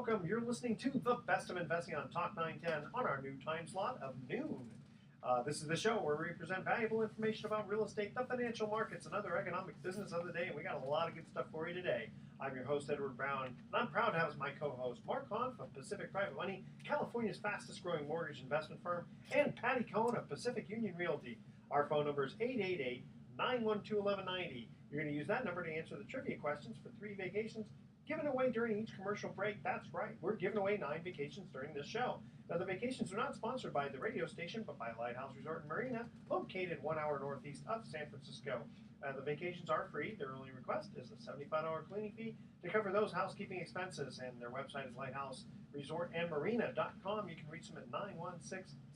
welcome. You're listening to The Best of Investing on Talk 910 on our new time slot of noon. This is the show where we present valuable information about real estate, the financial markets, and other economic business of the day. And we got a lot of good stuff for you today. I'm your host, Edward Brown, and I'm proud to have as my co-host Mark Hahn from Pacific Private Money, California's fastest growing mortgage investment firm, and Patti Cohen of Pacific Union Realty. Our phone number is 888-912-1190. You're going to use that number to answer the trivia questions for 3 vacations given away during each commercial break. That's right. We're giving away 9 vacations during this show. Now, the vacations are not sponsored by the radio station, but by Lighthouse Resort and Marina, located 1 hour northeast of San Francisco. The vacations are free. Their only request is a $75 cleaning fee to cover those housekeeping expenses, and their website is lighthouseresortandmarina.com. You can reach them at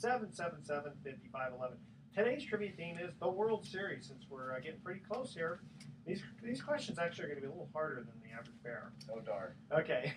916-777-5511. Today's trivia theme is the World Series. Since we're getting pretty close here, these questions actually are going to be a little harder than the average bear. Oh, darn. Okay.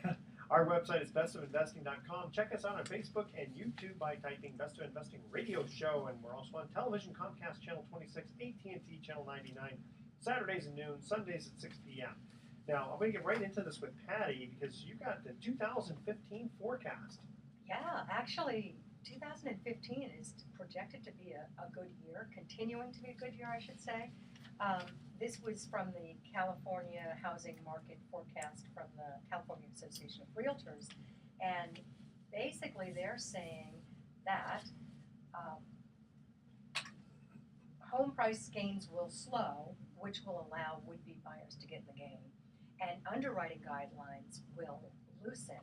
Our website is bestofinvesting.com. Check us out on Facebook and YouTube by typing Best of Investing Radio Show. And we're also on television, Comcast Channel 26, AT&T Channel 99, Saturdays at noon, Sundays at 6 p.m. Now, I'm going to get right into this with Patti because you got the 2015 forecast. Yeah, actually, 2015 is projected to be a good year, continuing to be a good year, I should say. This was from the California Housing Market Forecast from the California Association of Realtors, and basically they're saying that home price gains will slow, which will allow would-be buyers to get in the game, and underwriting guidelines will loosen,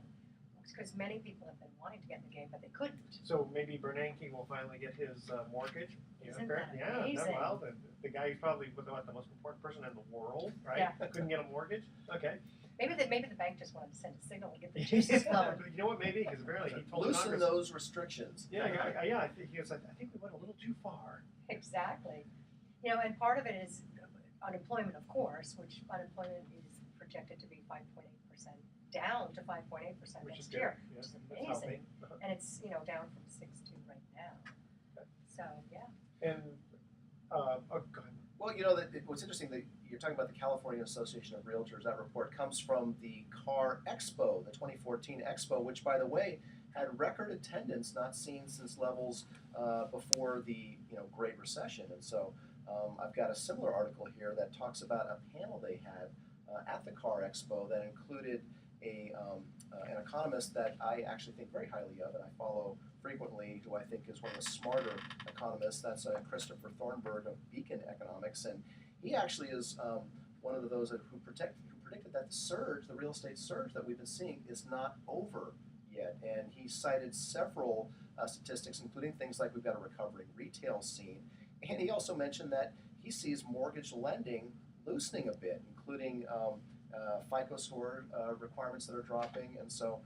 because many people have been wanting to get in the game, but they couldn't. So maybe Bernanke will finally get his mortgage. Isn't that yeah, amazing? Well, the guy who's probably the most important person in the world, right? Yeah. Couldn't get a mortgage. Okay. Maybe the bank just wanted to send a signal and get the juices flowing. You know what? Maybe because apparently he told Loosen Congress, those restrictions. Yeah. I think he was like, I think we went a little too far. Exactly. And part of it is unemployment, of course, which unemployment is projected to be 5.8%, down to 5.8% next year, Yeah, which is that's amazing. healthy. And it's down from 6.2 right now. So yeah. And go ahead. Well, what's interesting that you're talking about the California Association of Realtors. That report comes from the Car Expo, the 2014 Expo, which, by the way, had record attendance not seen since levels before the Great Recession. And so I've got a similar article here that talks about a panel they had at the Car Expo that included an economist that I actually think very highly of, and I follow frequently, who I think is one of the smarter economists. That's Christopher Thornburg of Beacon Economics, and he actually is one of those who predicted that the real estate surge that we've been seeing is not over yet. And he cited several statistics, including things like we've got a recovering retail scene, and he also mentioned that he sees mortgage lending loosening a bit, including FICO score requirements that are dropping, and so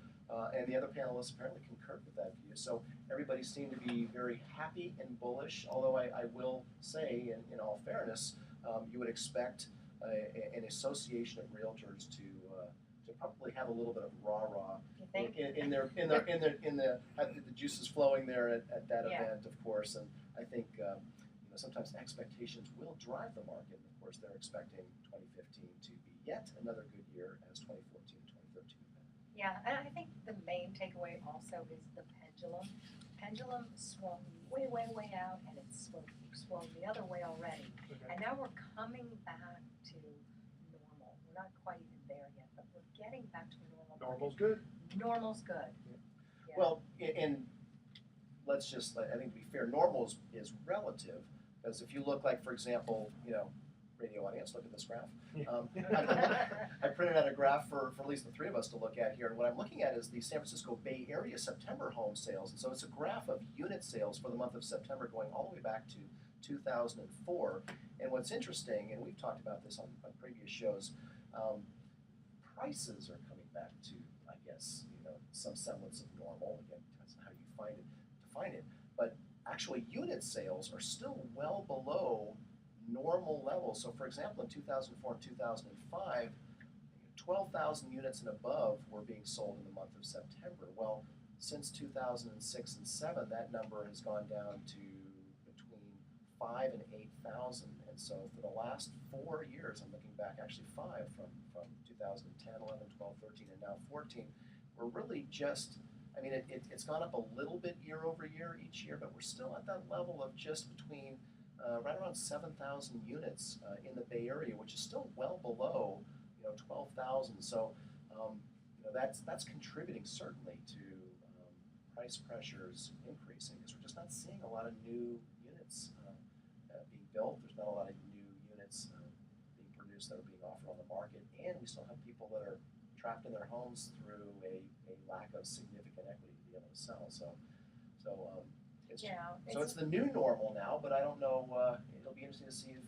and the other panelists apparently concurred with that view. So everybody seemed to be very happy and bullish, although I will say, in all fairness, you would expect an association of realtors to probably have a little bit of rah-rah in the juices flowing there at that event, of course. And I think sometimes expectations will drive the market. And of course, they're expecting 2015 to be yet another good year as 2014 and 2013 have been. Yeah, and I think the main takeaway also is the pendulum. Pendulum swung way, way, way out, and it's swung the other way already. Okay. And now we're coming back to normal. We're not quite even there yet, but we're getting back to normal. Normal's good. Normal's good. Yeah. Yeah. Well, and let's just, I think to be fair, normal is relative, because if you look like, for example, radio audience, look at this graph. I printed out a graph for at least the 3 of us to look at here, and what I'm looking at is the San Francisco Bay Area September home sales, and so it's a graph of unit sales for the month of September going all the way back to 2004. And what's interesting, and we've talked about this on previous shows, prices are coming back to, I guess, some semblance of normal. Again, that's how you define it. But actually, unit sales are still well below normal levels. So, for example, in 2004 and 2005, 12,000 units and above were being sold in the month of September. Well, since 2006 and 7, that number has gone down to between 5 and 8,000. And so for the last 4 years, I'm looking back, actually 5, from 2010, 11, 12, 13, and now 14, we're really just, I mean, it's gone up a little bit year over year each year, but we're still at that level of just between right around 7,000 units in the Bay Area, which is still well below, 12,000. So, that's contributing certainly to price pressures increasing because we're just not seeing a lot of new units being built. There's not a lot of new units being produced that are being offered on the market, and we still have people that are trapped in their homes through a lack of significant equity to be able to sell. So it's the new normal now, but I don't know. It'll be interesting to see if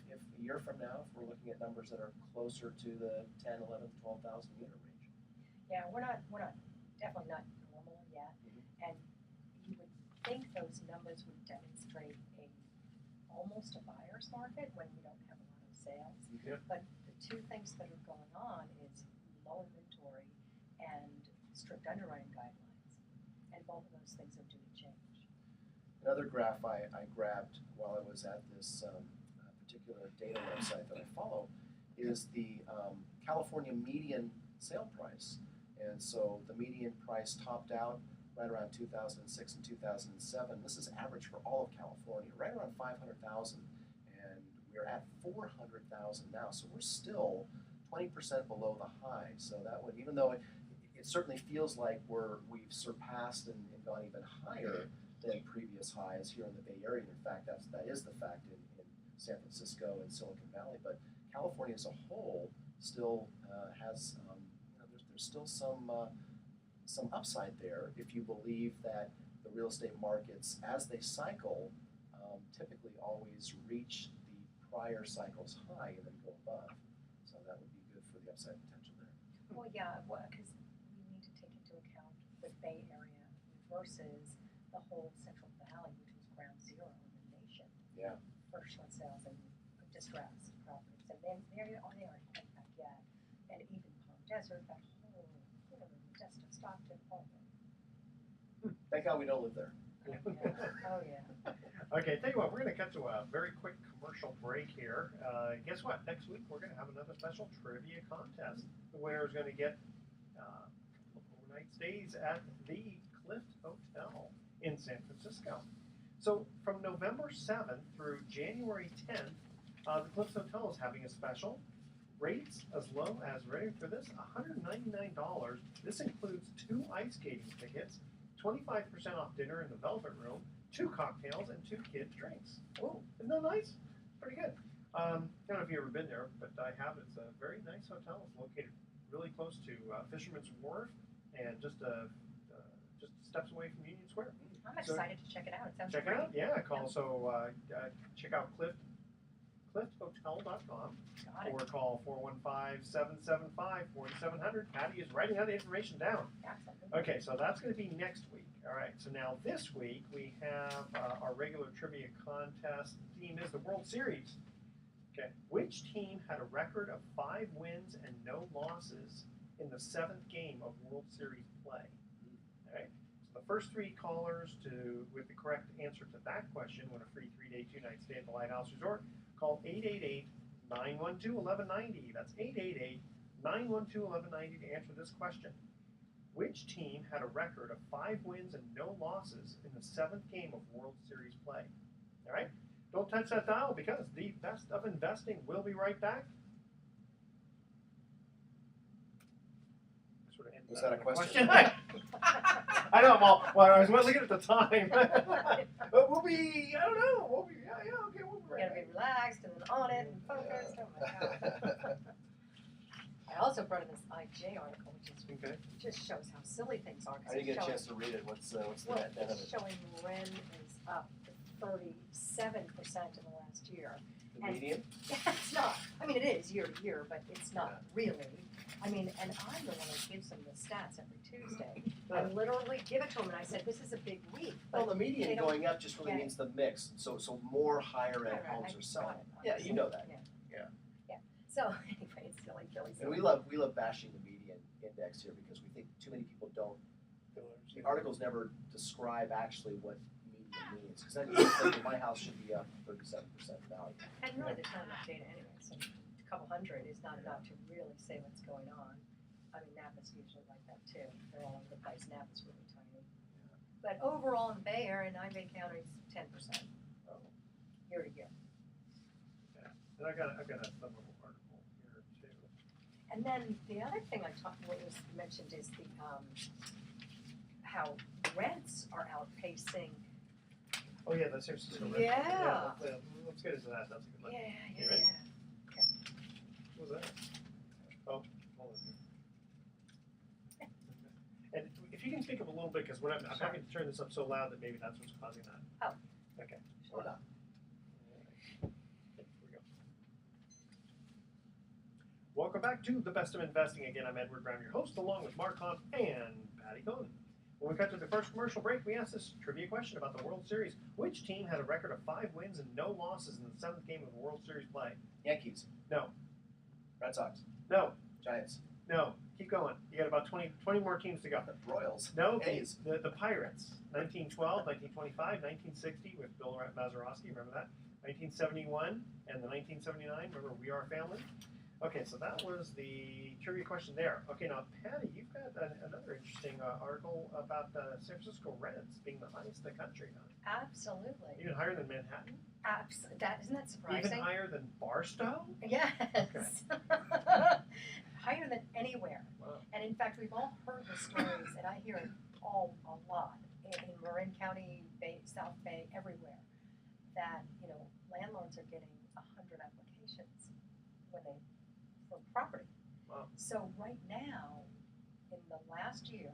a year from now, if we're looking at numbers that are closer to the 10, 11, 12,000 unit range. Yeah, we're not definitely not normal yet, and you would think those numbers would demonstrate almost a buyer's market when we don't have a lot of sales. Yep. But the two things that are going on is low inventory and strict underwriting guidelines, and both of those things are due to change. Another graph I grabbed while I was at this particular data website that I follow is the California median sale price. And so the median price topped out right around 2006 and 2007. This is average for all of California, right around 500,000. And we're at 400,000 now. So we're still 20% below the high. So that would, even though it certainly feels like we've surpassed and gone even higher than previous highs here in the Bay Area. In fact, that is the fact in San Francisco and Silicon Valley. But California as a whole still has, there's still some upside there if you believe that the real estate markets, as they cycle, typically always reach the prior cycle's high and then go above. So that would be good for the upside potential there. Well, yeah, because we need to take into account the Bay Area versus the whole Central Valley, which was ground zero in the nation. Yeah. For short sales and distressed properties, and then they aren't quite back yet. And even Palm Desert, that whole just Stockton, Thank God we don't live there. Oh yeah. Okay, tell you what, we're going to cut to a very quick commercial break here. Guess what? Next week we're going to have another special trivia contest. The winner is going to get a couple of overnight stays at the Clift Hotel in San Francisco. So from November 7th through January 10th, the Clift Hotel is having a special. Rates as low as, ready for this, $199. This includes 2 ice skating tickets, 25% off dinner in the Velvet Room, 2 cocktails, and 2 kids' drinks. Oh, isn't that nice? Pretty good. I don't know if you've ever been there, but I have. It's a very nice hotel. It's located really close to Fisherman's Wharf and just steps away from Union Square. I'm excited to check it out. It sounds Check great. it out. Yeah, call. So check out clifthotel.com or call 415-775-4700. Patty is writing out the information down. Absolutely. Okay, so that's going to be next week. All right, so now this week we have our regular trivia contest. The theme is the World Series. Okay, which team had a record of 5 wins and no losses in the 7th game of World Series play? All right, so the first 3 callers with the correct answer to that question win a free 3-day, 2-night stay at the Lighthouse Resort. Call 888-912-1190. That's 888-912-1190 to answer this question. Which team had a record of 5 wins and no losses in the 7th game of World Series play? All right? Don't touch that dial because the best of investing will be right back. Sort of Was that a question? I know. Well, I was looking at the time. We'll be, I don't know. Okay, we'll be We're right gonna back. be relaxed and on it and focused. Oh my God. I also brought in this IJ article, which just shows how silly things are. I didn't get a chance to read it. What's the net of It's it? showing Ren is up 37% in the last year. The median? Yeah, it's not. I mean, it is year to year, but it's not really. I mean, and I'm the one that gives them the stats every Tuesday. I literally give it to them, and I said, "This is a big week." Well, the they median don't going up just really get means the mix. So more higher end Right, homes I are selling. got it. Yeah, you know that. Yeah. Yeah. So anyway, it's silly. And we love bashing the median index here because we think too many people don't. The articles never describe actually what median means because then you think my house should be up 37% value. And really, there's not enough data anyway. So a couple hundred is not enough to really say what's going on. I mean, Napa's usually like that too. They're all over the place. Napa's really tiny. But overall in Bay Area and Ivy County, it's 10% Oh, year to year. yeah. And I've got a fun little article here too. And then the other thing what was mentioned is the how rents are outpacing. Oh yeah, the San Francisco rent. Yeah. Let's get into that. That's a good one. You ready? What was that? Oh, hold on. And if you can speak up a little bit, because when I'm having to turn this up so loud that maybe that's what's causing that. Oh. Okay. Hold on. Here we go. Welcome back to The Best of Investing. Again, I'm Edward Brown, your host, along with Mark Hunt and Patti. When we cut to the first commercial break, we asked this trivia question about the World Series. Which team had a record of 5 wins and no losses in the 7th game of the World Series play? Yankees. No. Red Sox. No. Giants. No. Keep going. You got about 20 more teams to go. Royals. No. A's. The Pirates. 1912, 1925, 1960 with Bill Mazeroski. Remember that? 1971 and the 1979. Remember We Are Family? Okay, so that was the trivia question there. Okay, now, Patti, you've got another interesting article about San Francisco rents being the highest in the country. Huh? Absolutely. Even higher than Manhattan? Isn't that surprising? Even higher than Barstow? Yes. Higher than anywhere. Wow. And in fact, we've all heard the stories, and I hear it a lot in Marin County, South Bay, everywhere, that landlords are getting 100 applications for property. Wow. So right now, in the last year,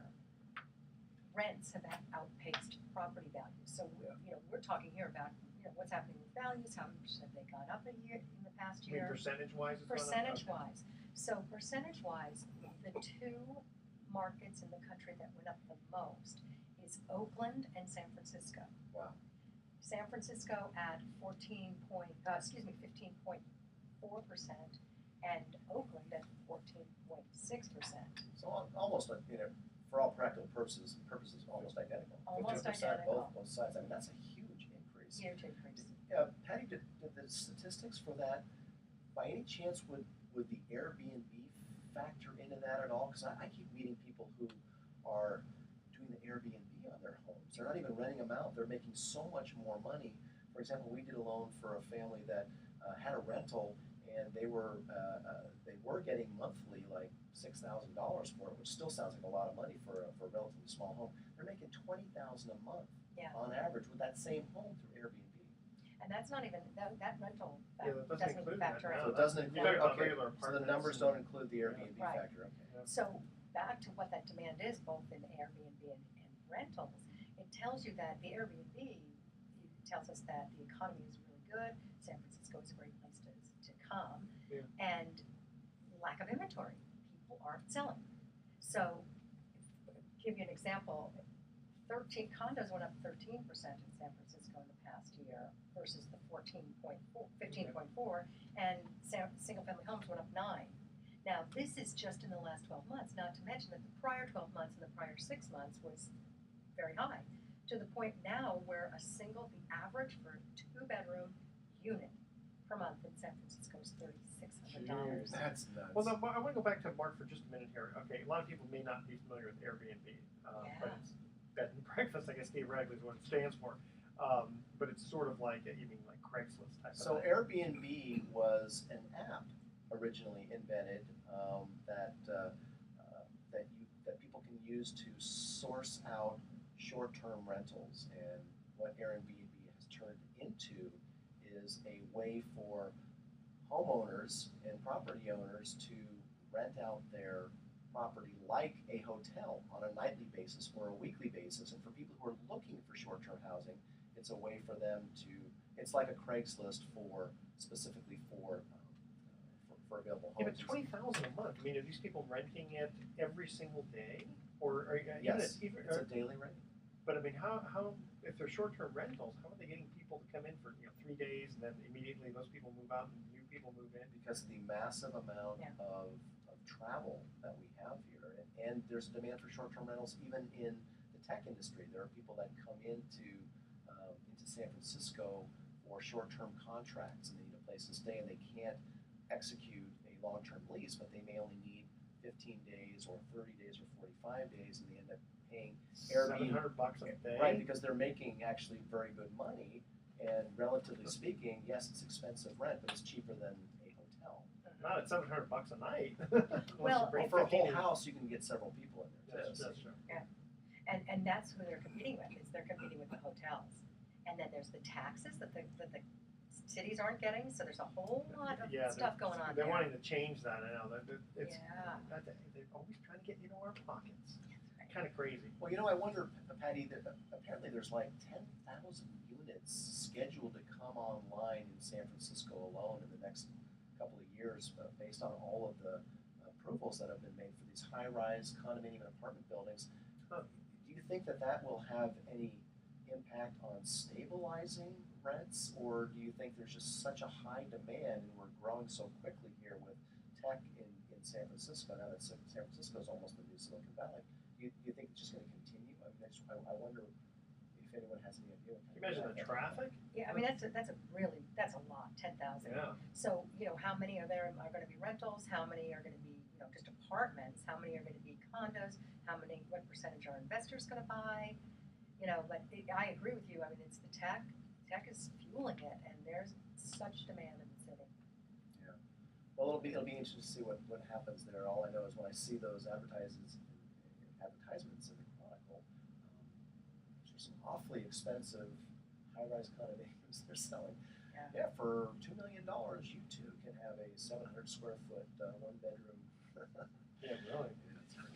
rents have outpaced property values. So we're talking here about what's happening with values, how much have they gone up in the past year? Percentage-wise? Percentage-wise. So percentage-wise, the 2 markets in the country that went up the most is Oakland and San Francisco. Wow. San Francisco at 15.4%, and Oakland at 14.6%. So almost, for all practical purposes, almost identical. Almost 15% identical. both sides. I mean, that's a huge increase. Huge increase. Patti, did the statistics for that, by any chance, would the Airbnb factor into that at all? Because I keep meeting people who are doing the Airbnb on their homes. They're not even renting them out. They're making so much more money. For example, we did a loan for a family that had a rental, and they were getting monthly like $6,000 for it, which still sounds like a lot of money for a relatively small home. They're making $20,000 a month on average with that same home through Airbnb. And that's not even that rental that doesn't include factor that. in. So it doesn't include. Okay. So the numbers don't include the Airbnb Right. factor. Okay. So back to what that demand is, both in Airbnb and rentals, it tells you that the Airbnb tells us that the economy is really good. San Francisco is a great place to come, and lack of inventory. People aren't selling. So, give you an example. 13 condos went up 13% in San Francisco in the past year versus the 15.4, and single-family homes went up 9. Now, this is just in the last 12 months, not to mention that the prior 12 months and the prior 6 months was very high, to the point now where the average for a 2-bedroom unit per month in San Francisco is $3,600. That's nuts. Well, now, I want to go back to Mark for just a minute here. Okay, a lot of people may not be familiar with Airbnb, but it's bed and breakfast, I guess theoretically is what it stands for. But it's sort of like, you mean like Craigslist type of thing. Airbnb was an app originally invented that people can use to source out short-term rentals. And what Airbnb has turned into is a way for homeowners and property owners to rent out their property like a hotel on a nightly basis or a weekly basis. And for people who are looking for short-term housing, it's a way for them to, it's like a Craigslist specifically for available homes. Yeah, but $20,000 a month. I mean, are these people renting it every single day, or yes, it's a daily rate. But I mean, how if they're short-term rentals, how are they getting people to come in for 3 days and then immediately those people move out and new people move in? Because of the massive amount of travel that we have here, and there's a demand for short-term rentals even in the tech industry. There are people that come into San Francisco for short-term contracts, and they need a place to stay, and they can't execute a long-term lease, but they may only need 15 days or 30 days or 45 days, and they end up paying Airbnb. $700 a day. Right, because they're making actually very good money, and relatively speaking, yes, it's expensive rent, but it's cheaper than a hotel. Not at $700 a night. Well, Well, for a whole house, you can get several people in there too. That's true. And that's who they're competing with, is they're competing with the hotels. And then there's the taxes that the cities aren't getting, so there's a whole lot of stuff going on They're there. wanting to change that, I know. It's, Yeah. They're always trying to get into our pockets. Kind of crazy. Well, I wonder, Patty, that apparently there's like 10,000 units scheduled to come online in San Francisco alone in the next couple of years, based on all of the approvals that have been made for these high-rise condominium and apartment buildings. Do you think that will have any impact on stabilizing rents, or do you think there's just such a high demand and we're growing so quickly here with tech in San Francisco, now that San Francisco is almost the new Silicon Valley? Do you think it's just going to continue? I mean, I wonder if anyone has any idea. Can you imagine the traffic? Yeah, I mean, that's a lot, 10,000. Yeah. So, how many are there are going to be rentals? How many are going to be, just apartments? How many are going to be condos? What percentage are investors going to buy? But I agree with you. I mean, it's the tech. Tech is fueling it, and there's such demand in the city. Yeah. Well, it'll be interesting to see what happens there. All I know is when I see those advertisements in the Chronicle, there's some awfully expensive high-rise condominiums they're selling. Yeah, for $2 million, you too can have a 700 square foot one-bedroom. Yeah, really.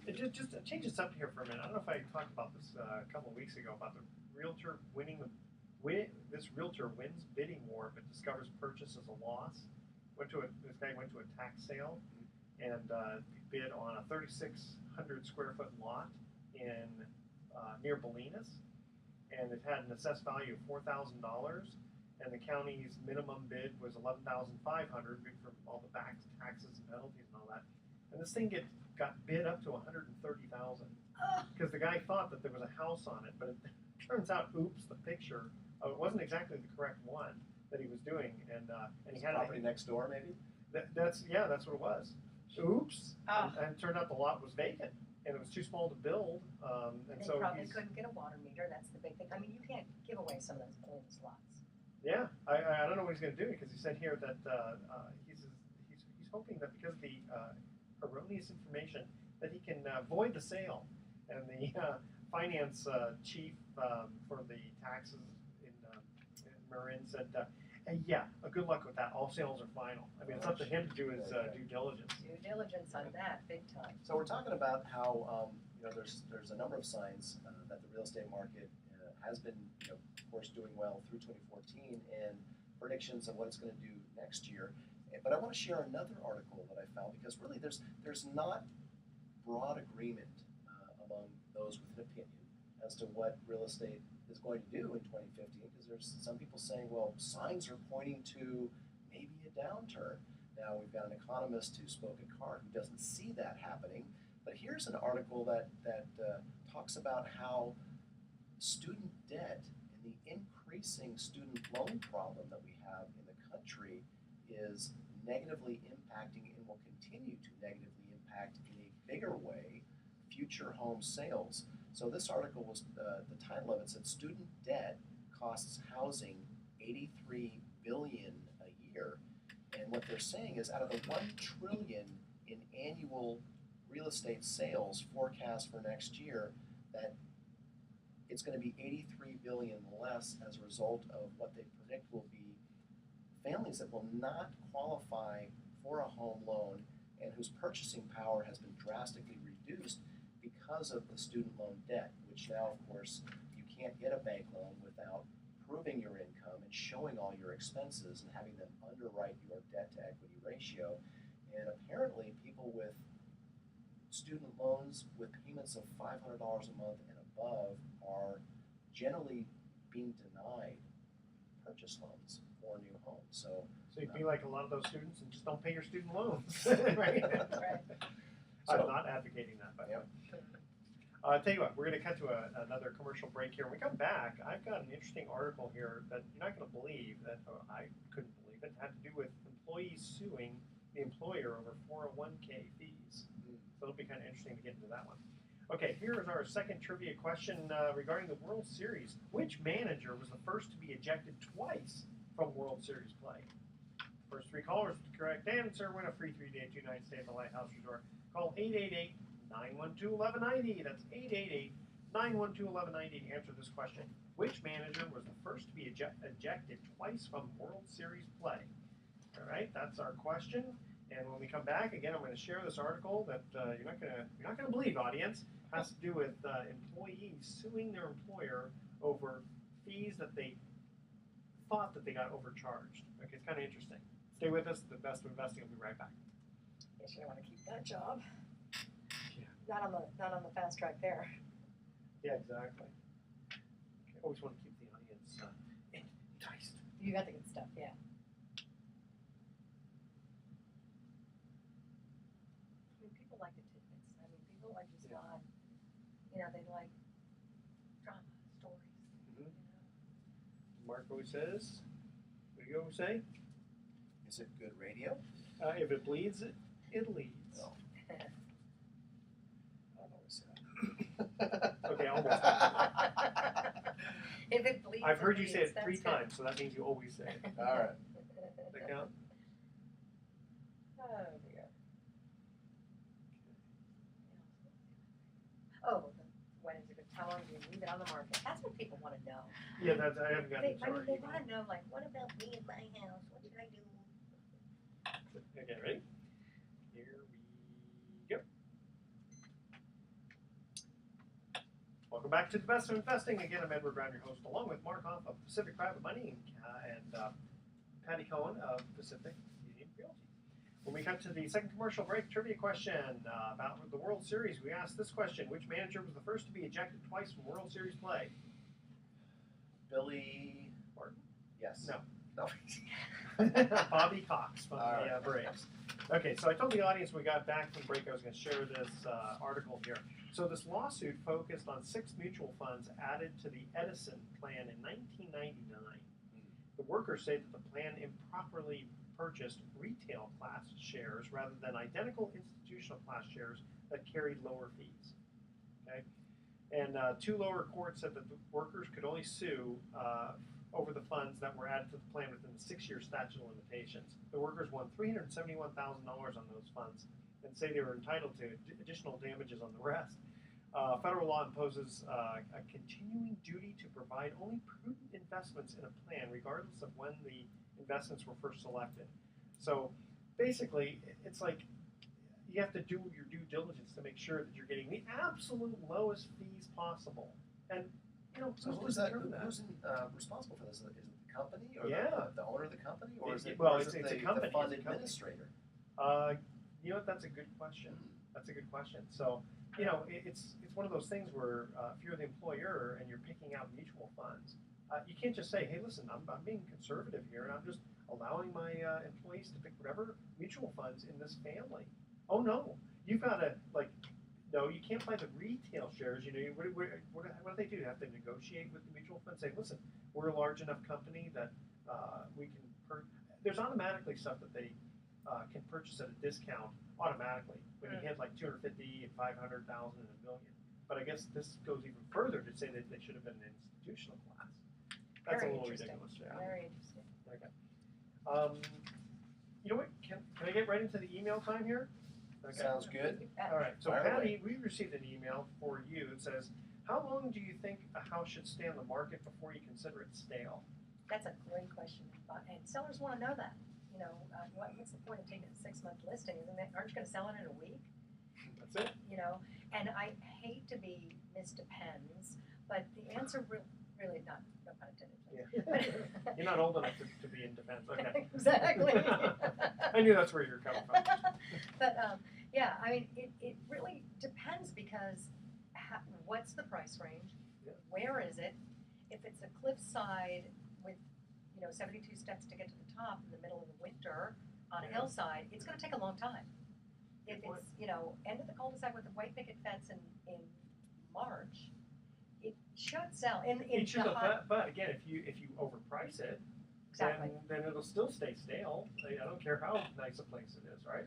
It just change this up here for a minute. I don't know if I talked about this a couple of weeks ago about the realtor this realtor wins bidding war but discovers purchase as a loss. This guy went to a tax sale and bid on a 3,600 square foot lot in near Bolinas, and it had an assessed value of $4,000, and the county's minimum bid was $11,500 from all the back taxes and penalties and all that. And this thing got bid up to $130,000 because the guy thought that there was a house on it, but it turns out, oops, the picture it wasn't exactly the correct one that he was doing, and he had property next door, maybe. That's what it was. Oops, and it turned out the lot was vacant and it was too small to build, and they so probably couldn't get a water meter. That's the big thing. I mean, you can't give away some of those bonus lots. Yeah, I don't know what he's going to do, because he said here that he's hoping that because of the erroneous information that he can void the sale. And the finance chief for the taxes in Marin said, yeah, good luck with that. All sales are final. I mean, it's up to him to do his due diligence. Due diligence on that, big time. So we're talking about how there's a number of signs that the real estate market has been, of course, doing well through 2014, and predictions of what it's going to do next year. But I want to share another article that I found, because really there's not broad agreement among those with an opinion as to what real estate is going to do in 2015, because there's some people saying, well, signs are pointing to maybe a downturn. Now, we've got an economist who spoke at CARD who doesn't see that happening, but here's an article that talks about how student debt and the increasing student loan problem that we have in the country is negatively impacting and will continue to negatively impact in a bigger way future home sales. So this article was, the title of it said, "Student Debt Costs Housing $83 billion a Year." And what they're saying is, out of the $1 trillion in annual real estate sales forecast for next year, that it's going to be $83 billion less as a result of what they predict will be families that will not qualify for a home loan and whose purchasing power has been drastically reduced because of the student loan debt, which now, of course, you can't get a bank loan without proving your income and showing all your expenses and having them underwrite your debt to equity ratio. And apparently people with student loans with payments of $500 a month and above are generally being denied purchase loans for new homes. So you'd be like a lot of those students and just don't pay your student loans, right? Right. I'm not advocating that, but tell you what, we're going to cut to another commercial break here. When we come back, I've got an interesting article here that you're not going to believe, that I couldn't believe it. It had to do with employees suing the employer over 401k fees. So it'll be kind of interesting to get into that one. Okay, here is our second trivia question regarding the World Series. Which manager was the first to be ejected twice from World Series play? First three callers with the correct answer win a free 3-day 2-night stay at the Lighthouse Resort. Call 888-912-1190. That's 888-912-1190 to answer this question. Which manager was the first to be ejected twice from World Series play? All right, that's our question. And when we come back, again, I'm going to share this article that you're not going to believe, audience. It has to do with employees suing their employer over fees that they thought that they got overcharged. Okay, it's kind of interesting. Stay with us. The Best of Investing will be right back. Yes, you want to keep that job. Yeah. Not on the fast track there. Yeah, exactly. Okay, always want to keep the audience enticed. You got the good stuff, yeah. I mean, people like the tidbits. I mean, people are just not, they like drama stories. Mm-hmm. Mark always says, what do you always say? Is it good radio? If it bleeds, it leads. No. I don't always say that. Okay, almost. If it bleeds, I've heard you bleeds. say it That's 3 good. times, so that means you always say it. All right. Does that count? Oh dear. Oh, when is it good? How long do you leave it on the market? That's what people want to know. Yeah, I haven't gotten They it. Sorry. want to know, like, what about me and my house? What should I do? Okay, ready? Here we go. Welcome back to the Best of Investing. Again, I'm Edward Brown, your host, along with Mark Hoff of Pacific Private Money and Patti Cohen of Pacific Union Realty. When we cut to the second commercial break, trivia question about the World Series. We asked this question: which manager was the first to be ejected twice from World Series play? Billy Martin? Yes. No. No. Bobby Cox from All right. the Braves. Okay, so I told the audience when we got back from break I was going to share this article here. So this lawsuit focused on 6 mutual funds added to the Edison plan in 1999. The workers say that the plan improperly purchased retail class shares rather than identical institutional class shares that carried lower fees. Okay, and 2 lower courts said that the workers could only sue over the funds that were added to the plan within the 6-year statute of limitations. The workers won $371,000 on those funds and say they were entitled to additional damages on the rest. Federal law imposes a continuing duty to provide only prudent investments in a plan, regardless of when the investments were first selected. So basically, it's like you have to do your due diligence to make sure that you're getting the absolute lowest fees possible. And So who's responsible for this? Is it the company or the owner of the company, or is it, it's the a company. the fund It's a company. administrator? You know what? That's a good question. That's a good question. So it's one of those things where if you're the employer and you're picking out mutual funds, you can't just say, hey, listen, I'm being conservative here and I'm just allowing my employees to pick whatever mutual funds in this family. Oh no, you've got to no, you can't buy the retail shares. What do they do? They have to negotiate with the mutual fund, say, listen, we're a large enough company that we can there's automatically stuff that they can purchase at a discount automatically when you hit like 250 and 500,000 and $1 million. But I guess this goes even further to say that they should have been an institutional class. That's Very a little interesting. ridiculous. Yeah. Very interesting. Okay. You know what? Can I get right into the email time here? Okay. Sounds good. All right. So Fire Patti, away. we received an email for you that says, how long do you think a house should stay on the market before you consider it stale? That's a great question, and sellers want to know that. What's the point of taking a 6-month listing? Aren't you going to sell it in a week? That's it. And I hate to be Miss Depends, but the answer really not, no pun intended. Yeah. You're not old enough to be in defense. Okay. Exactly. I knew that's where you're coming from. But yeah, I mean, it really depends because what's the price range? Yeah. Where is it? If it's a cliffside with 72 steps to get to the top in the middle of the winter on a hillside, it's going to take a long time. If it's end of the cul-de-sac with the white picket fence in March, it should sell. It should, but again, if you overprice it, exactly. then it'll still stay stale. I don't care how nice a place it is, right?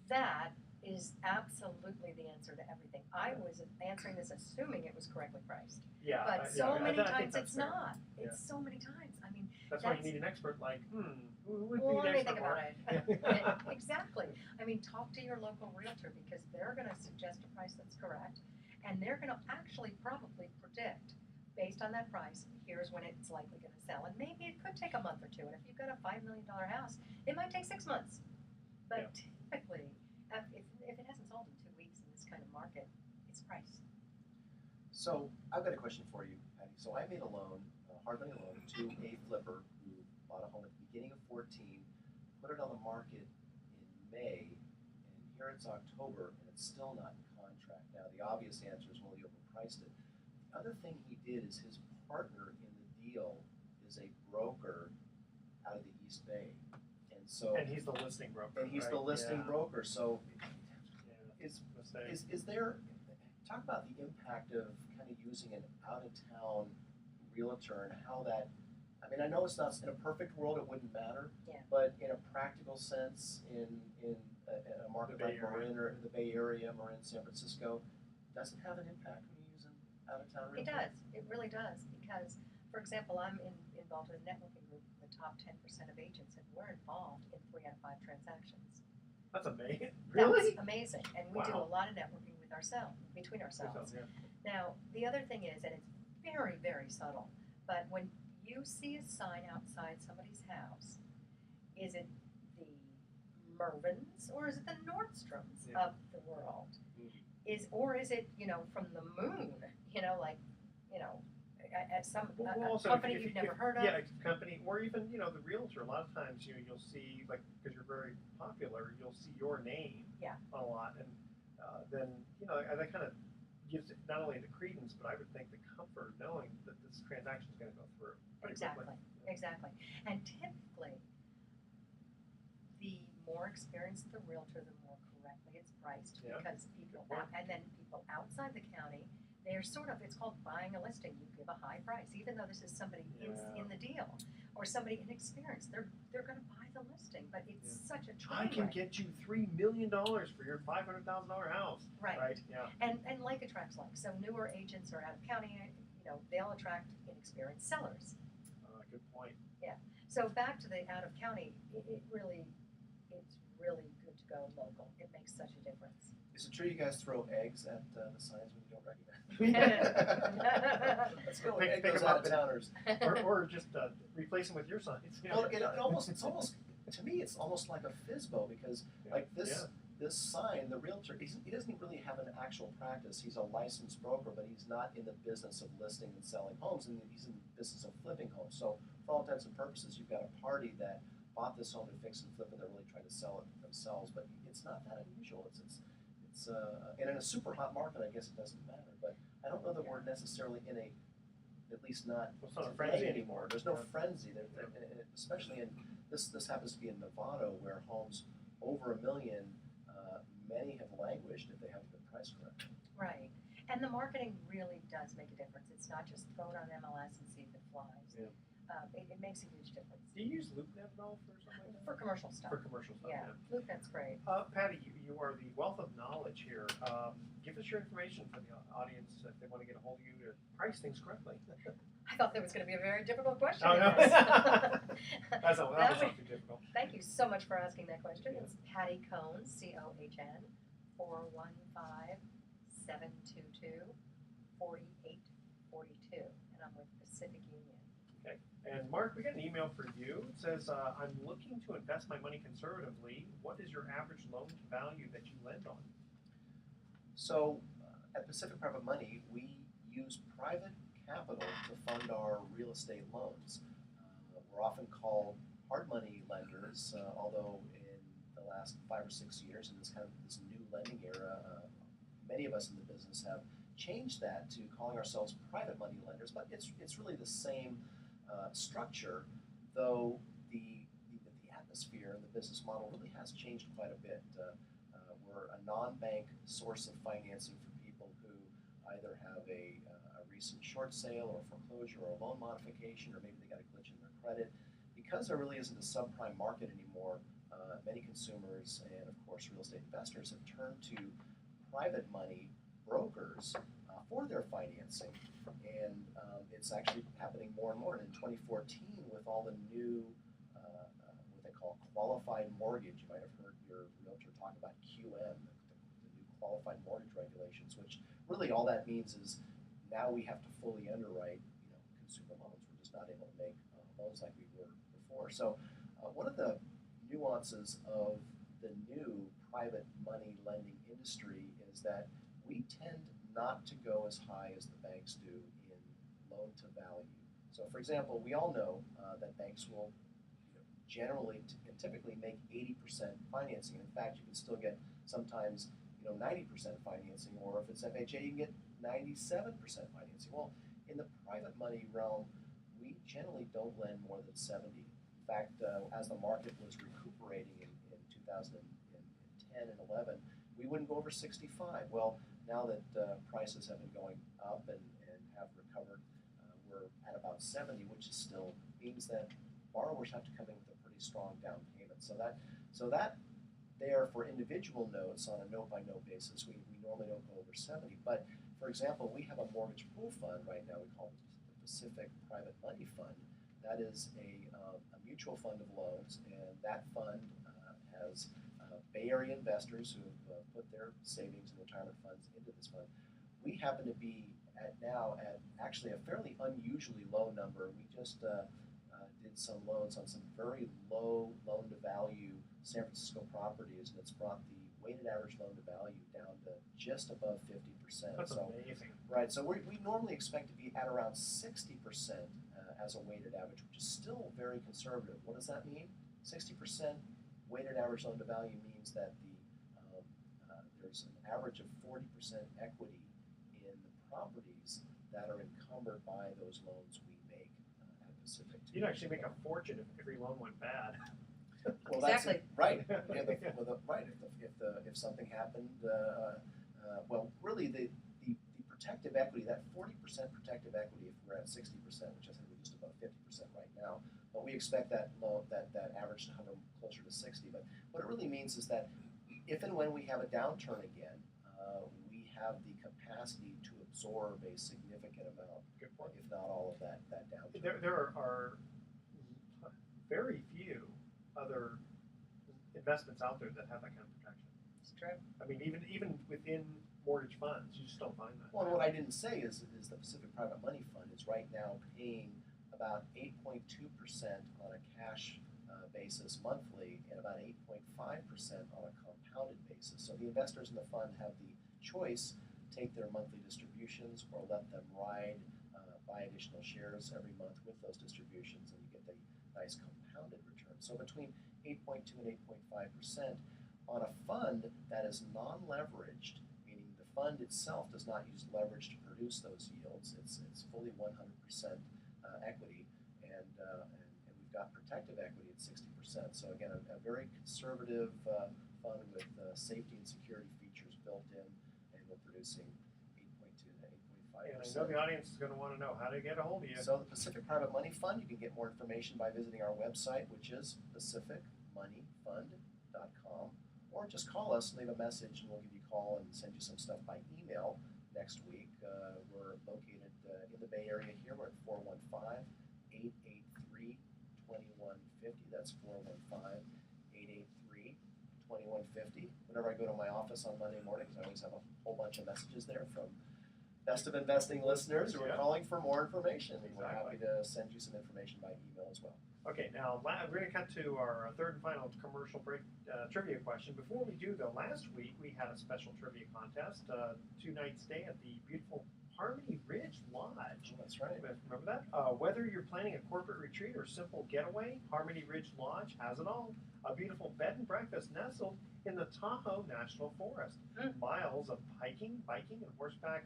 That, is absolutely the answer to everything. I was answering this assuming it was correctly priced. Yeah, But I think times that's it's fair. not. Yeah. It's so many times. I mean, That's why you need an expert like, who would be well, an let me expert, think about Mark? it. Exactly. I mean, talk to your local realtor because they're gonna suggest a price that's correct. And they're gonna actually probably predict, based on that price, here's when it's likely gonna sell. And maybe it could take a month or two. And if you've got a $5 million house, it might take 6 months. But typically, if it hasn't sold in 2 weeks in this kind of market, it's price. So I've got a question for you, Patty. So I made a loan, a hard money loan, to a flipper who bought a home at the beginning of 14, put it on the market in May, and here it's October, and it's still not in contract. Now the obvious answer is, well, he overpriced it. The other thing he did is his partner in the deal is a broker out of the East Bay, and so And he's the listing broker. the right? listing Yeah. broker. So Yeah. is Mistake. is there, talk about the impact of kind of using an out-of-town realtor and how that, I mean, I know it's not, in a perfect world it wouldn't matter, Yeah. but in a practical sense, in a market The Bay like Marin or the Bay Area, Marin, San Francisco, does it have an impact when you use an out-of-town It realtor? does. It really does. Because, for example, I'm involved in a networking group with the top 10% of agents, and we're involved in 3 out of 5 transactions. That's amazing. Really? That's amazing. And we do a Wow. lot of networking with ourselves, between ourselves. Yeah. Now, the other thing is, and it's very, very subtle, but when you see a sign outside somebody's house, is it the Mervyn's or is it the Nordstroms Yeah. of the world? Mhm. Or is it, from the moon, like, at some Also, company if you've never heard of? Yeah, a company, or even the realtor. A lot of times, you'll see, like, because you're very popular, you'll see your name Yeah. on a lot, and then and that kind of gives it not only the credence, but I would think the comfort of knowing that this transaction is going to go through. pretty Exactly, quickly. exactly. And typically, the more experienced the realtor, the more correctly it's priced, Yeah. because people, Good point. and then people outside the county, they're it's called buying a listing. You give a high price, even though this is somebody Yeah. in the deal, or somebody inexperienced, they're gonna buy the listing, but it's such a I train can wreck. get you $3 million for your $500,000 house. Right. Yeah. And like attracts like. So newer agents or out of county, they'll attract inexperienced sellers. Good point. So back to the out of county, it's really good to go local. It makes such a difference. Is it true you guys throw eggs at the signs when you don't recognize? Let's go Pick- egg pick those 'em up out-of-towners. or just replace them with your signs. Well, it's almost, to me, it's almost like a FISBO, because like this sign, the realtor, he doesn't really have an actual practice. He's a licensed broker, but he's not in the business of listing and selling homes, and he's in the business of flipping homes. So for all intents and purposes, you've got a party that bought this home to fix and flip, and they're really trying to sell it themselves. But it's not that unusual. And in a super hot market, I guess it doesn't matter. But I don't know that we're necessarily in at least not Well, it's not a today frenzy anymore. There's no Yeah. frenzy. Especially in this happens to be in Nevada, where homes over $1 million, many have languished if they haven't been priced correctly. Right. And the marketing really does make a difference. It's not just throw it on MLS and see if it flies. Yeah. It makes a huge difference. Do you use LoopNet at all for something like that? For commercial stuff. For commercial stuff. Yeah, LoopNet's great. Patty, you are the wealth of knowledge here. Give us your information for the audience if they want to get a hold of you to price things correctly. I thought that was going to be a very difficult question. Oh, no. It is. That was not too difficult. Thank you so much for asking that question. Yeah. It's Patti Cohn, COHN, 415-722-4842, and I'm with Pacific Union. And Mark, we got an email for you. It says, I'm looking to invest my money conservatively. What is your average loan to value that you lend on? So at Pacific Private Money, we use private capital to fund our real estate loans. We're often called hard money lenders, although in the last 5 or 6 years in this new lending era, many of us in the business have changed that to calling ourselves private money lenders. But it's really the same structure, though the atmosphere and the business model really has changed quite a bit. We're a non-bank source of financing for people who either have a recent short sale or foreclosure or a loan modification, or maybe they got a glitch in their credit. Because there really isn't a subprime market anymore, many consumers and, of course, real estate investors have turned to private money brokers for their financing. And it's actually happening more and more. And in 2014, with all the new, what they call qualified mortgage, you might have heard your realtor talk about QM, the new qualified mortgage regulations, which really all that means is now we have to fully underwrite, consumer loans. We're just not able to make loans like we were before. So one of the nuances of the new private money lending industry is that we tend not to go as high as the banks do in loan to value. So, for example, we all know that banks will generally and typically make 80% financing. In fact, you can still get sometimes 90% financing, or if it's FHA, you can get 97% financing. Well, in the private money realm, we generally don't lend more than 70. In fact, as the market was recuperating in 2010 and 11, we wouldn't go over 65. Well, now that prices have been going up and have recovered, we're at about 70, which is still means that borrowers have to come in with a pretty strong down payment. So that there for individual notes on a note-by-note basis, we normally don't go over 70. But for example, we have a mortgage pool fund right now. We call it the Pacific Private Money Fund. That is a mutual fund of loans, and that fund has Bay Area investors who have put their savings and retirement funds into this fund. We happen to be now at actually a fairly unusually low number. We just did some loans on some very low loan-to-value San Francisco properties, and it's brought the weighted average loan-to-value down to just above 50%. That's amazing. Right, so we normally expect to be at around 60% as a weighted average, which is still very conservative. What does that mean? 60% weighted average loan-to-value means that there's an average of 40% equity in the properties that are encumbered by those loans we make at Pacific. You'd actually make a fortune if every loan went bad. Well, Exactly. That's right. Right. If something happened, well, really the protective equity, that 40% protective equity, if we're at 60%, which I think we're just about 50% right now, but we expect that average to hover closer to 60. But what it really means is that if and when we have a downturn again, we have the capacity to absorb a significant amount, if not all of that downturn. There are very few other investments out there that have that kind of protection. It's true. I mean, even within mortgage funds, you just don't find that. Well, and what I didn't say is the Pacific Private Money Fund is right now paying about 8.2% on a cash basis monthly and about 8.5% on a compounded basis. So the investors in the fund have the choice, take their monthly distributions or let them ride, buy additional shares every month with those distributions, and you get the nice compounded return. So between 8.2 and 8.5% on a fund that is non-leveraged, meaning the fund itself does not use leverage to produce those yields. It's fully 100% equity, and we've got protective equity at 60%. So again, a very conservative fund with safety and security features built in, and we're producing 8.2 to 8.5%. And I know the audience is going to want to know how to get a hold of you. So the Pacific Private Money Fund, you can get more information by visiting our website, which is pacificmoneyfund.com, or just call us, leave a message, and we'll give you a call and send you some stuff by email next week. We're located in the Bay Area here. We're at 415-883-2150. That's 415-883-2150. Whenever I go to my office on Monday mornings, I always have a whole bunch of messages there from Best of Investing listeners who are calling for more information. And we're happy to send you some information by email as well. Okay, now we're going to cut to our third and final commercial break trivia question. Before we do, though, last week we had a special trivia contest, 2-night stay at the beautiful Harmony Ridge Lodge. Oh, that's right. Remember that? Whether you're planning a corporate retreat or simple getaway, Harmony Ridge Lodge has it all. A beautiful bed and breakfast nestled in the Tahoe National Forest. Miles of hiking, biking, and horseback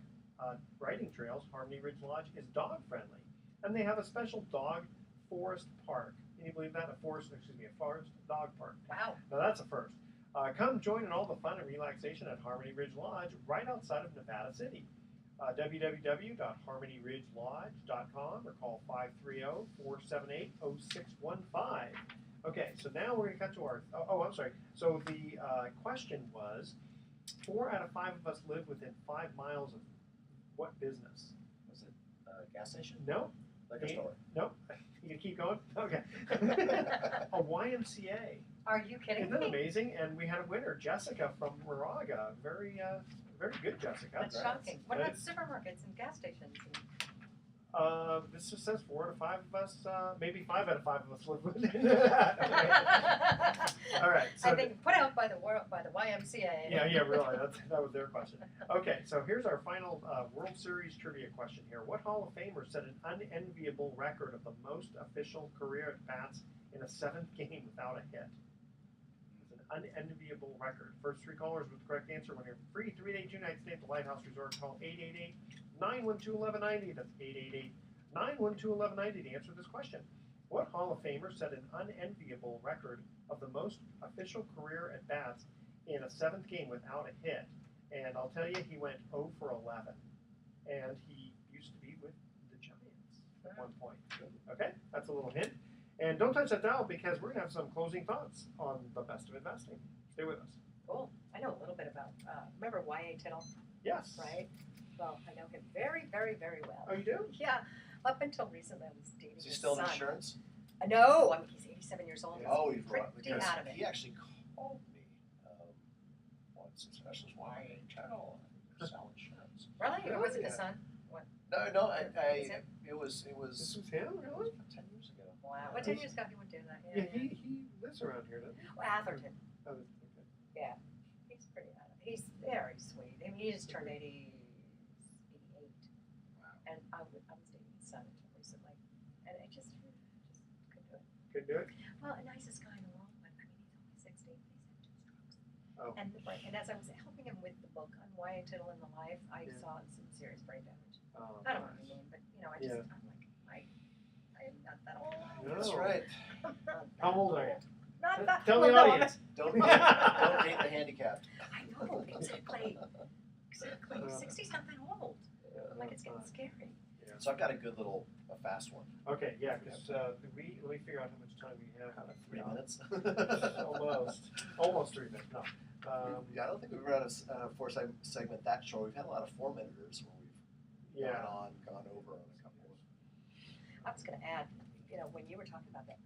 riding trails. Harmony Ridge Lodge is dog friendly, and they have a special dog forest park. Can you believe that? A forest dog park. Wow. Now that's a first. Come join in all the fun and relaxation at Harmony Ridge Lodge right outside of Nevada City. www.harmonyridgelodge.com or call 530-478-0615. Okay, so now we're going to cut to our. Oh, I'm sorry. So the question was 4 out of 5 of us live within 5 miles of what business? Was it a gas station? No. Liquor store. Nope. You can keep going? Okay. A YMCA. Are you kidding Isn't that me? amazing? And we had a winner, Jessica from Moraga. Very good, Jessica. That's shocking. What about supermarkets and gas stations? This just says 4 out of 5 of us, maybe 5 out of 5 of us live within that. Okay. All right. So I think put out by the YMCA. yeah, really. That was their question. Okay, so here's our final World Series trivia question here. What Hall of Famer set an unenviable record of the most official career at bats in a 7th game without a hit? It's an unenviable record. First 3 callers with the correct answer when you're free 3-day 2-night stay at the Lighthouse Resort. Call 888-912-1190. That's 888-912-1190 to answer this question. What Hall of Famer set an unenviable record of the most official career at bats in a 7th game without a hit? And I'll tell you, he went 0 for 11. And he used to be with the Giants at one point. Okay, that's a little hint. And don't touch that dial because we're going to have some closing thoughts on the best of investing. Stay with us. Cool. I know a little bit about, remember Y.A. Tittle, Yes. right? Well, I know him very, very, very well. Oh, you do? Yeah. Up until recently, I was dating Is he his still in son. insurance? No, I mean, he's 87 years old. Oh, he's pretty right. Because out of it. he actually called me once and said, "I says, why channel? Sell insurance." Really? Or was it Yeah. his son? No, Is it? it was This was him, really? 10 years ago. Wow. What 10 years ago he would do that? Yeah, he lives around here, doesn't he? Well, Atherton. Oh, okay. He's pretty out of it. He's very sweet. I mean, he just turned 88. Wow. And I was dating his son until recently. And I just couldn't do it. Couldn't do it? Well, the nicest guy in the world, but I mean, he's only 60. He's had 2 strokes. Oh. And as I was helping him with the book on Y.A. Tittle and the life, I Yeah. saw some serious brain damage. Oh, I don't know what nice. I mean, but I'm Yeah. like, I am not that old. No. That's right. I'm not that How old are you? Not that Tell well, the no, audience. Don't date the handicapped. I know, exactly. Exactly. Uh, 60's not that old. I'm like, it's getting scary. So I've got a good little, a fast one. Okay, yeah, because let me figure out how much time we have. 3 minutes. Almost 3 minutes. No. Yeah, I don't think we've run a 4 segment that short. We've had a lot of 4-minuters where we've Yeah. gone over on a couple of. I was going to add, when you were talking about that,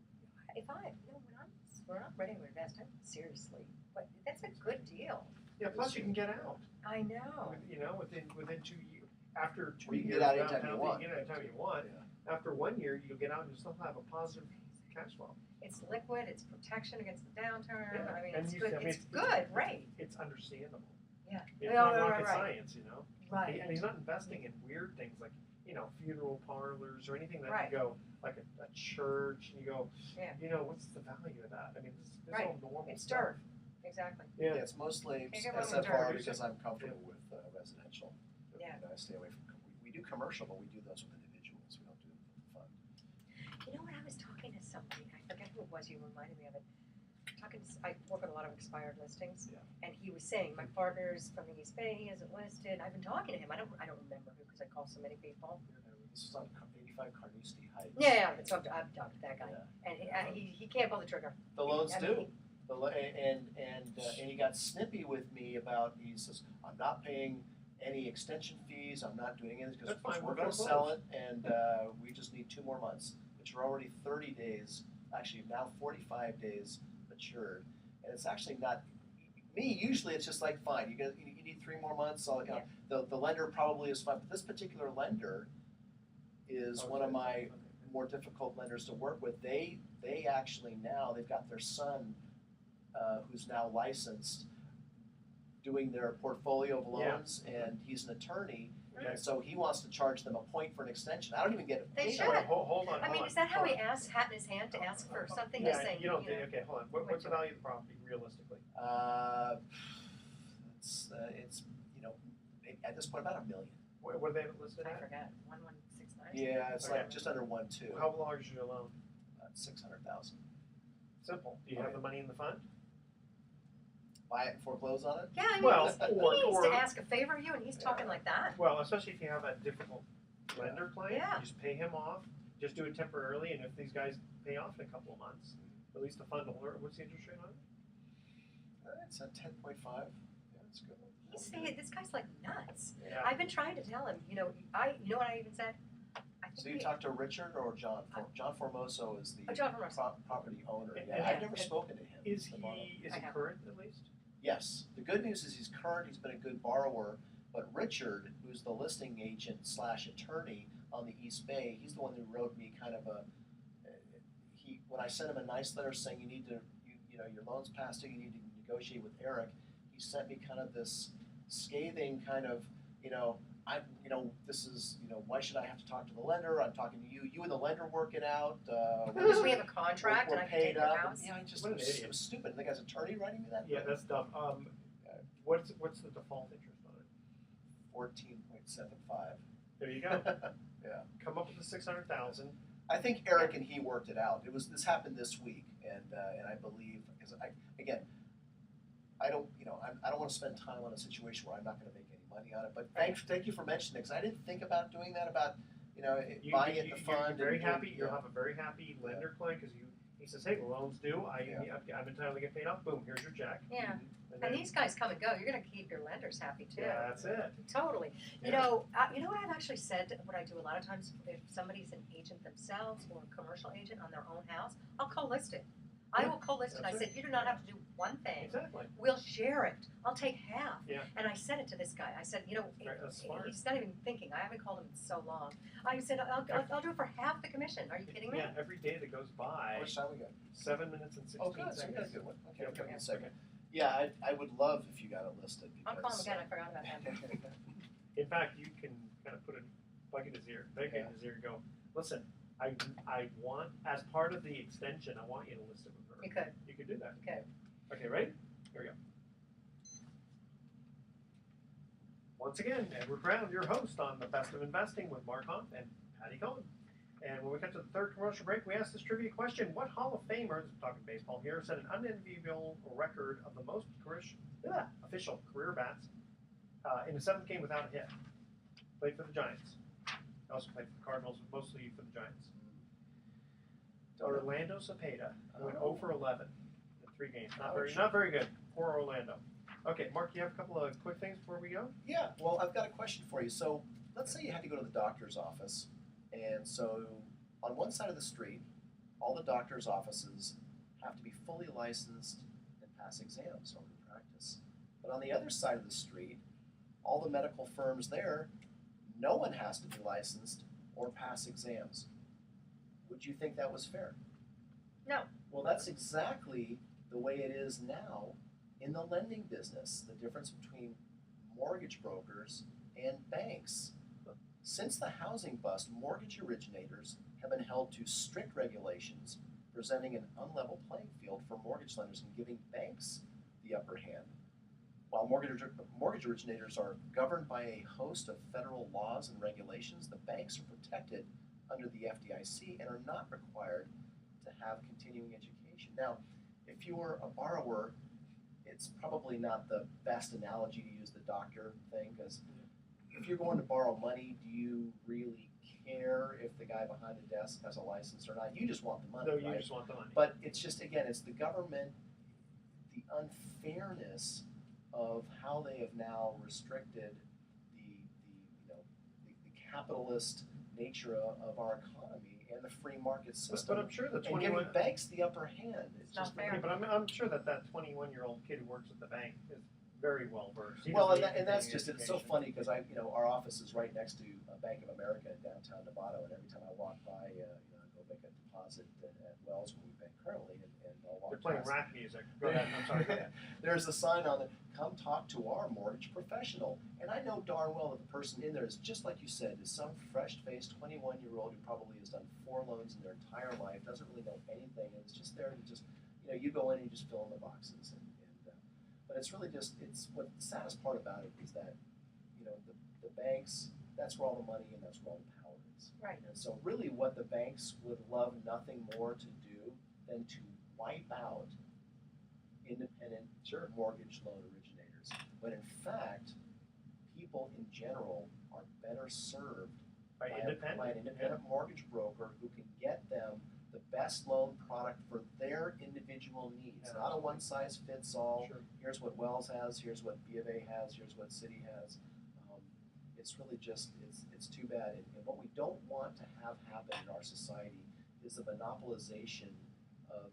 when I'm ready to invest, seriously, but that's a good deal. Yeah. Plus, you can get out. I know. Within 2 years. After 2 You can years, get out anytime downtown, you want. You can get out anytime you want. Yeah. After 1 year, you'll get out and you still have a positive cash flow. It's liquid. It's protection against the downturn. Yeah. I mean, And it's you- good. I mean, It's good, right? It's understandable. Yeah. It's Yeah, not right, rocket right. science, Right. And he's not investing in weird things like, funeral parlors or anything that Right. you go, like a church, and you go, Yeah. what's the value of that? I mean, this is Right. all normal It's stuff. dirt. Exactly. Yeah, it's mostly Can't get one with SFR dirt. because I'm comfortable with residential. Yeah. And I stay away from, we do commercial, but we do those with individuals. We don't do them with the fund. You know what? I was talking to somebody. I forget who it was. You reminded me of it. I work on a lot of expired listings, Yeah. and he was saying my partner's from the East Bay. He isn't listed. I've been talking to him. I don't remember who because I call so many people. This is on 85 Carnoustie Heights. Yeah, I've talked to that guy, Yeah. and he can't pull the trigger. The loans I do. mean, And he got snippy with me about. He says, "I'm not paying any extension fees. I'm not doing it because That's fine, we're we'll going to foreclose." sell it, and we just need 2 more months." Which are already 30 days. Actually, now 45 days matured, and it's actually not. Me, usually it's just like, fine, you need 3 more months. So the lender probably is fine, but this particular lender is one of my more difficult lenders to work with. They actually now they've got their son, who's now licensed, doing their portfolio of loans, and he's an attorney, and so he wants to charge them a point for an extension. I don't even get They paid. should. Hold on. I mean, is that how he asks, hat in his hand, to ask for something? Yeah, Just saying, you don't think, okay, hold on. What's the value of the property realistically? It's at this point about $1 million. What are they listed I at? forgot. 1169. Yeah, it's Okay. like just under 1.2. How large is your loan? 600,000. Simple. Do you have the money in the fund? Buy it and foreclose on it? Yeah, I mean, Well, he needs or- to ask a favor of you, and he's talking like that. Well, especially if you have a difficult lender client, Yeah. you just pay him off, just do it temporarily, and if these guys pay off in a couple of months, at least the fund holder. What's the interest rate on it? It's at 10.5. Yeah, it's good. He's saying this guy's like nuts. Yeah. I've been trying to tell him. You know what I even said. I think So you talked to Richard or John? John Formoso is the John Formoso. property owner. And- Yeah, and- I've never and spoken to him. Is the borrower. he I have. current at least? Yes. The good news is he's current. He's been a good borrower. But Richard, who's the listing agent / attorney on the East Bay, he's the one who wrote me kind of when I sent him a nice letter saying your loan's past due, you need to negotiate with Eric. He sent me kind of this scathing kind of, this is, why should I have to talk to the lender? I'm talking to you. You and the lender work it out. because we have a contract we're and I can take paid your up. house. Yeah, it What an was idiot. stupid. The guy's attorney writing me that. Yeah, that's dumb. What's the default interest on it? 14.75. There you go. Yeah. Come up with the 600,000. I think Eric and he worked it out. This happened this week, and I believe because I don't want to spend time on a situation where I'm not going to make any money on it. But thank you for mentioning it because I didn't think about doing that buying it in the fund. You're very and happy. doing- You'll have a very happy lender client because he says, hey, the loan's due. I'm entitled to get paid off. Boom, here's your check. Yeah. And And then, these guys come and go. You're going to keep your lenders happy too. yeah, that's it. Totally. You Yeah. know what I've actually said, what I do a lot of times, if somebody's an agent themselves or a commercial agent on their own house, I'll co-list it. I will co-list it. I That's said, you do not have to do one thing. Exactly. We'll share it. I'll take half. Yeah. And I said it to this guy. I said, Right, that's smart. he's not even thinking. I haven't called him in so long. I said, I'll do it for half the commission. Are you kidding me? Yeah, every day that goes by, How much time we got? 7 minutes and 16 Oh, good. So we got a seconds. good one. Okay, Yeah, give me okay. a second. Yeah, I would love if you got it listed. I'll call him because, again. I forgot about that. In fact, you can kind of put a bug in his ear, in his ear, and go, listen, I want, as part of the extension, I want you to list it with her. You could. You could do that. You could. Okay, ready? Here we go. Once again, Edward Brown, your host on The Best of Investing with Mark Hunt and Patti Cohen. And when we cut to the third commercial break, we asked this trivia question. What Hall of Famer, talking baseball here, set an unenviable record of the most official career bats in the seventh game without a hit? Played for the Giants. Also played for the Cardinals, but mostly for the Giants. Orlando Cepeda went 0 for 11 in 3 games. Not very good. Poor Orlando. Okay, Mark, you have a couple of quick things before we go? Yeah, well, I've got a question for you. So let's say you had to go to the doctor's office, and so on one side of the street, all the doctor's offices have to be fully licensed and pass exams over the practice. But on the other side of the street, all the medical firms there, no one has to be licensed or pass exams. Would you think that was fair? No. Well, that's exactly the way it is now in the lending business, the difference between mortgage brokers and banks. Since the housing bust, mortgage originators have been held to strict regulations, presenting an unlevel playing field for mortgage lenders and giving banks the upper hand. While mortgage originators are governed by a host of federal laws and regulations, the banks are protected under the FDIC and are not required to have continuing education. Now, if you were a borrower, it's probably not the best analogy to use the doctor thing, because if you're going to borrow money, do you really care if the guy behind the desk has a license or not? You just want the money, No, you right? just want the money. But it's just, again, it's the government, the unfairness of how they have now restricted the capitalist nature of our economy and the free market system. But I'm sure the and 21 giving banks the upper hand. It's Not just fair. Yeah, but I'm sure that 21-year-old kid who works at the bank is very well versed. He Well, doesn't and need that's continuing just it. It's so education. funny because our office is right next to Bank of America in downtown Novato, and every time I walk by, I go make a deposit at Wells where we bank currently, and I'll walk They're playing past. rap music. Go ahead. I'm sorry. Go ahead. There's a sign on it, come talk to our mortgage professional. And I know darn well that the person in there is just like you said, is some fresh-faced 21-year-old who probably has done 4 loans in their entire life, doesn't really know anything, and is just there to just, you go in and you just fill in the boxes. But it's really just, what the saddest part about it is that, the banks, that's where all the money and that's where all the power is. Right. And so really what the banks would love nothing more to do than to wipe out independent mortgage loan originators. But in fact, people in general are better served By an independent mortgage broker who can get them the best loan product for their individual needs, Yeah, not a absolutely. one-size-fits-all. Sure. Here's what Wells has, here's what B of A has, here's what Citi has. It's really just, it's too bad. And what we don't want to have happen in our society is the monopolization of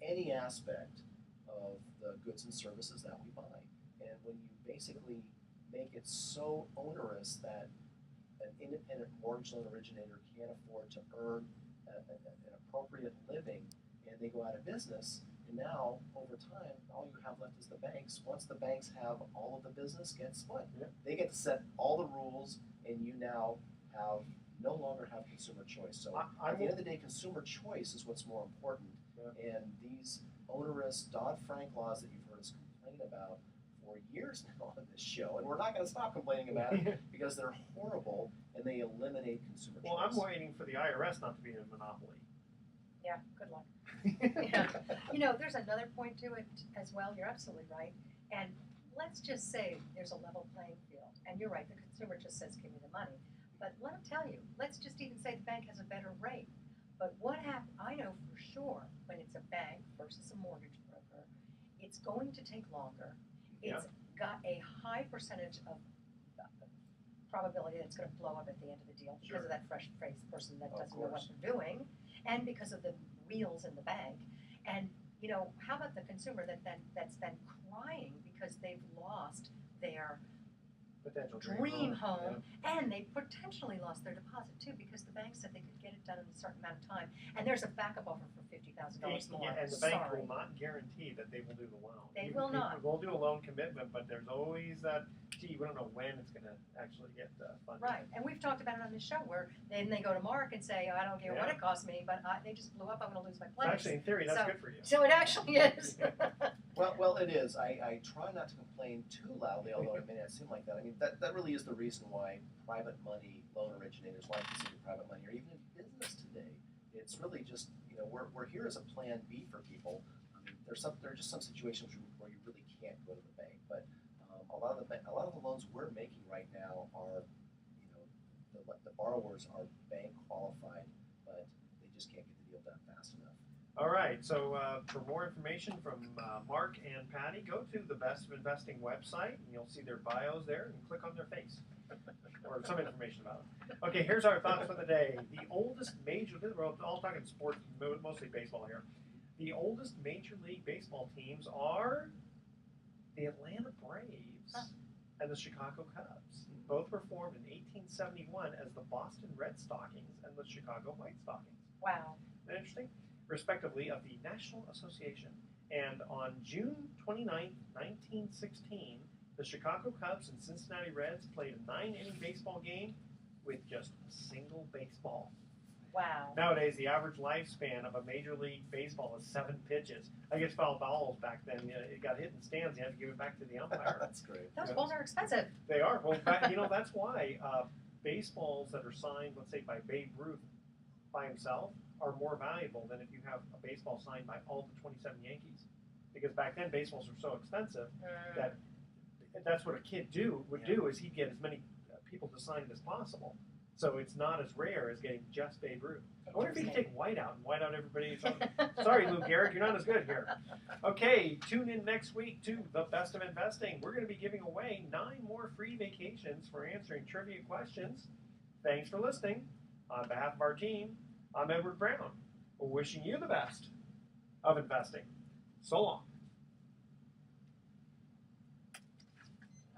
any aspect of the goods and services that we buy. And when you basically make it so onerous that an independent mortgage loan originator can't afford to earn an appropriate living, and they go out of business, and now, over time, all you have left is the banks. Once the banks have all of the business, guess what? Yeah. They get to set all the rules, and you now no longer have consumer choice. So at the end of the day, consumer choice is what's more important. Yeah. And these onerous Dodd-Frank laws that you've heard us complain about for years now on this show, and we're not going to stop complaining about it because they're horrible and they eliminate consumer Well, choice. I'm waiting for the IRS not to be a monopoly. Yeah, good luck. Yeah. You know, there's another point to it as well. You're absolutely right. And let's just say there's a level playing field. And you're right, the consumer just says, give me the money. But let them tell you, let's just even say the bank has a better rate. But what happens, I know for sure, when it's a bank versus a mortgage broker, it's going to take longer. It's got a high percentage of probability that it's going to blow up at the end of the deal because of that fresh-faced person that doesn't know what they're doing, and because of the wheels in the bank. And you know, how about the consumer that's then crying because they've lost their Potential dream home, and they potentially lost their deposit too because the bank said they could get it done in a certain amount of time, and there's a backup offer for $50,000 more. Yeah, and the bank will not guarantee that they will do the loan. They will not. They'll do a loan commitment, but there's always that, gee, we don't know when it's going to actually get funded. Right, and we've talked about it on this show where then they go to Mark and say, oh, I don't care what it costs me, but they just blew up, I'm going to lose my place. Actually, in theory, that's good for you. So it actually is. Well, it is. I try not to complain too loudly, although it may not seem like that. I mean, that really is the reason why private money loan originators like to see private money, or even in business today. It's really just, you know, we're here as a plan B for people. I mean, there are just some situations where you really can't go to the bank, but a lot of the loans we're making right now are, you know, the borrowers are bank qualified, but they just can't get the deal done fast enough. All right, so for more information from Mark and Patti, go to the Best of Investing website, and you'll see their bios there, and click on their face, or some information about them. Okay, here's our thoughts for the day. The oldest major, we're all talking sports, mostly baseball here. The oldest Major League Baseball teams are the Atlanta Braves and the Chicago Cubs. Both were formed in 1871 as the Boston Red Stockings and the Chicago White Stockings. Wow. Isn't that interesting? Respectively, of the National Association. And on June 29th, 1916, the Chicago Cubs and Cincinnati Reds played a 9-inning baseball game with just a single baseball. Wow. Nowadays, the average lifespan of a Major League Baseball is 7 pitches. I guess foul balls back then, it got hit in stands, you had to give it back to the umpire. That's great. Those balls are expensive. They are. Well, that's why baseballs that are signed, let's say, by Babe Ruth by himself, are more valuable than if you have a baseball signed by all the 27 Yankees. Because back then, baseballs were so expensive that that's what a kid would do is he'd get as many people to sign it as possible. So it's not as rare as getting just Babe Ruth. I wonder if you could take white out and white out everybody. Sorry, Lou Gehrig, you're not as good here. Okay, tune in next week to The Best of Investing. We're going to be giving away 9 more free vacations for answering trivia questions. Thanks for listening. On behalf of our team, I'm Edward Brown. We're wishing you the best of investing. So long.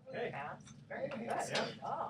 Okay. Very good. Yeah. Oh.